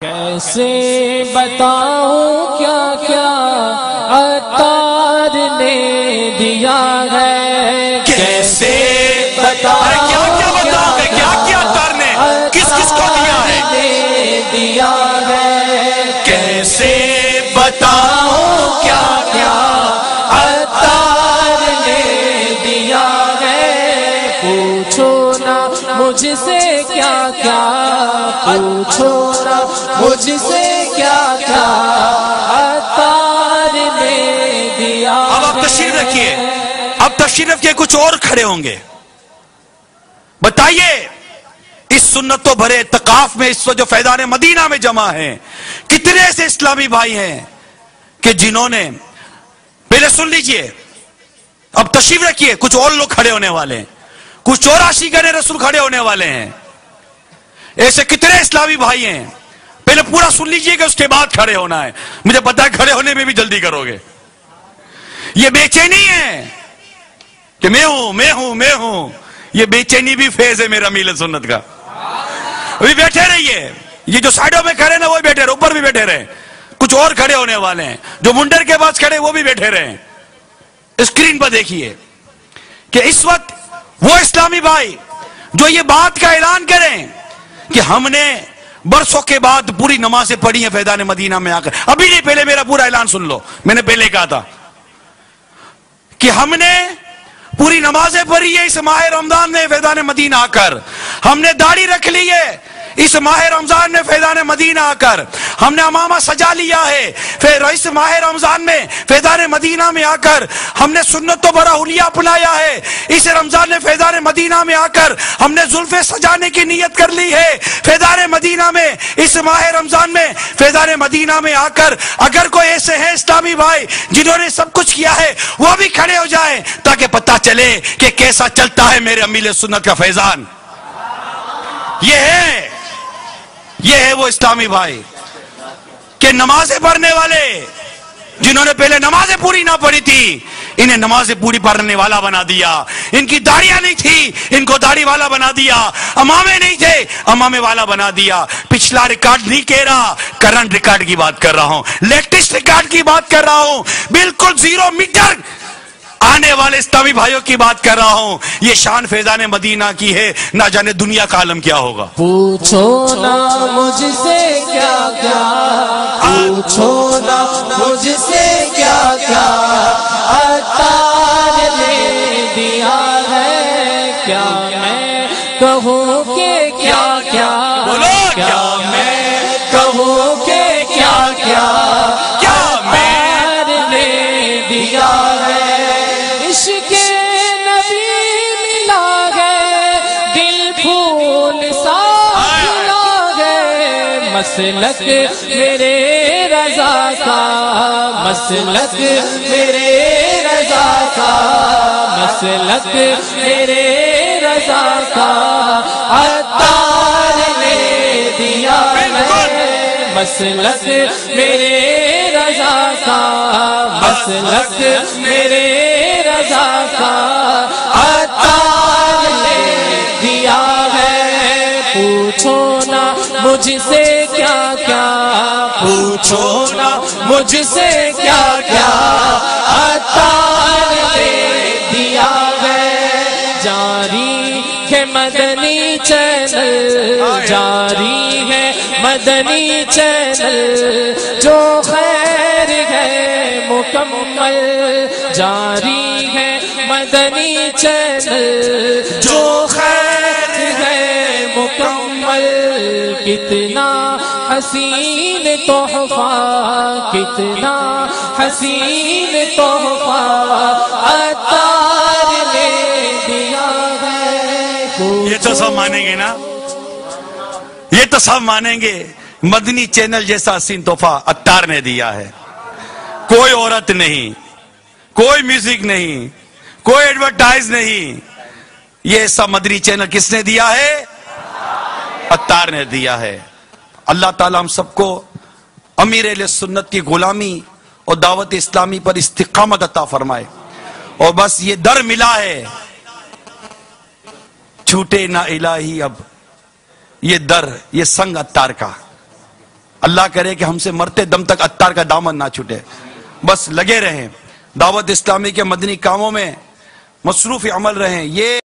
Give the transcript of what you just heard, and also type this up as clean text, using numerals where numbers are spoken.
کیسے بتاؤں کیا کیا عطار نے دیا ہے، کیسے بتاؤں کیا عطار نے کس کس کو دیا ہے، کیسے بتاؤں کیا کیا عطار نے دیا ہے، پوچھو نا مجھ سے کیا کیا، پوچھو نا مجھ سے کیا کیا عطار نے دیا ہے۔ اب آپ تشریف رکھیے، اب تشریف رکھیے، کچھ اور کھڑے ہوں گے۔ بتائیے اس سنت و بھرے اعتکاف میں اس وقت جو فیضان مدینہ میں جمع ہیں، کتنے ایسے اسلامی بھائی ہیں کہ جنہوں نے، پہلے سن لیجئے، اب تشریف رکھیے، کچھ اور لوگ کھڑے ہونے والے ہیں، کچھ اور عاشقان رسول کھڑے ہونے والے ہیں۔ ایسے کتنے اسلامی بھائی ہیں، پہلے پورا سن لیجئے کہ اس کے بعد کھڑے ہونا ہے۔ مجھے پتا ہے کھڑے ہونے میں بھی جلدی کرو گے۔ یہ بے چینی ہے کہ میں ہوں میں ہوں میں ہوں، یہ بے چینی بھی فیض ہے میرا میلاد سنت کا۔ ابھی بیٹھے رہیے، یہ جو سائیڈوں میں کھڑے نا وہ بیٹھے رہے، اوپر بھی بیٹھے رہے، کچھ اور کھڑے ہونے والے ہیں، جو منڈر کے پاس کھڑے وہ بھی بیٹھے رہے۔ اسکرین پر دیکھیے کہ اس وقت وہ اسلامی بھائی جو یہ بات کا اعلان کریں کہ ہم نے برسوں کے بعد پوری نمازیں پڑھی ہیں فیضان مدینہ میں آ کر، ابھی نہیں، پہلے میرا پورا اعلان سن لو، میں نے پہلے کہا تھا کہ ہم نے پوری نمازیں پڑھی ہے اس ماہ رمضان میں فیضان مدینہ آ کر، ہم نے داڑھی رکھ لی ہے اس ماہ رمضان میں فیضان مدینہ آ کر، ہم نے امامہ سجا لیا ہے پھر اس ماہ رمضان میں فیضان مدینہ میں آ کر، ہم نے سنت و بڑا حلیہ اپنایا ہے اس رمضان میں فیضان مدینہ میں آ کر، ہم نے زلفیں سجانے کی نیت کر لی ہے فیضان مدینہ میں اس ماہ رمضان میں فیضان مدینہ میں آ کر۔ اگر کوئی ایسے ہیں اسلامی بھائی جنہوں نے سب کچھ کیا ہے وہ بھی کھڑے ہو جائیں تاکہ پتہ چلے کہ کیسا چلتا ہے میرے امیل سنت کا فیضان۔ یہ ہے وہ اسلامی بھائی کہ نمازیں پڑھنے والے جنہوں نے پہلے نمازیں پوری نہ پڑھی تھی، انہیں نمازیں پوری پڑھنے والا بنا دیا، ان کی داڑیاں نہیں تھی ان کو داڑھی والا بنا دیا، امامے نہیں تھے امامے والا بنا دیا۔ پچھلا ریکارڈ نہیں کہہ رہا، کرنٹ ریکارڈ کی بات کر رہا ہوں، لیٹسٹ ریکارڈ کی بات کر رہا ہوں، بالکل 0 میٹر آنے والے اسلامی بھائیوں کی بات کر رہا ہوں۔ یہ شان فیضان مدینہ کی ہے، نہ جانے دنیا کا عالم کیا ہوگا۔ پوچھو نا مجھ سے کیا کیا، پوچھو نا مجھ سے کیا کیا عطار نے دیا ہے، کیا میں کہوں کہ کیا کیا، بولو کیا میں کہوں کہ کیا کیا عطار نے دیا ہے۔ عشق نبی ملا ہے، دل پھول سا کھلا ہے، مسلک میرے رضا کا، مسلک میرے رضا کا، مسلک میرے رضا کا عطار نے دیا ہے، مسلک میرے رضا کا، مسلک میرے رضا کا عطار نے دیا ہے۔ پوچھو نا مجھ سے کیا کیا، پوچھو نا مجھ سے کیا کیا عطار نے دیا ہے۔ جاری ہے مدنی چینل، جاری ہے مدنی چینل، جو خیر ہے مکمل، جاری ہے مدنی چینل، جو خیر ہے مکمل۔ کتنا حسین تحفہ، کتنا حسین تحفہ عطار نے دیا ہے۔ یہ تو سب مانیں گے نا، یہ تو سب مانیں گے، مدنی چینل جیسا حسین تحفہ عطار نے دیا ہے۔ کوئی عورت نہیں، کوئی میوزک نہیں، کوئی ایڈورٹائز نہیں، یہ ایسا مدنی چینل کس نے دیا ہے؟ عطار نے دیا ہے۔ اللہ تعالیٰ ہم سب کو امیر اہل سنت کی غلامی اور دعوت اسلامی پر استقامت عطا فرمائے، اور بس یہ در ملا ہے، چھوٹے نہ الہی اب یہ در، یہ سنگ عطار کا، اللہ کرے کہ ہم سے مرتے دم تک عطار کا دامن نہ چھوٹے، بس لگے رہیں، دعوت اسلامی کے مدنی کاموں میں مصروف عمل رہیں۔ یہ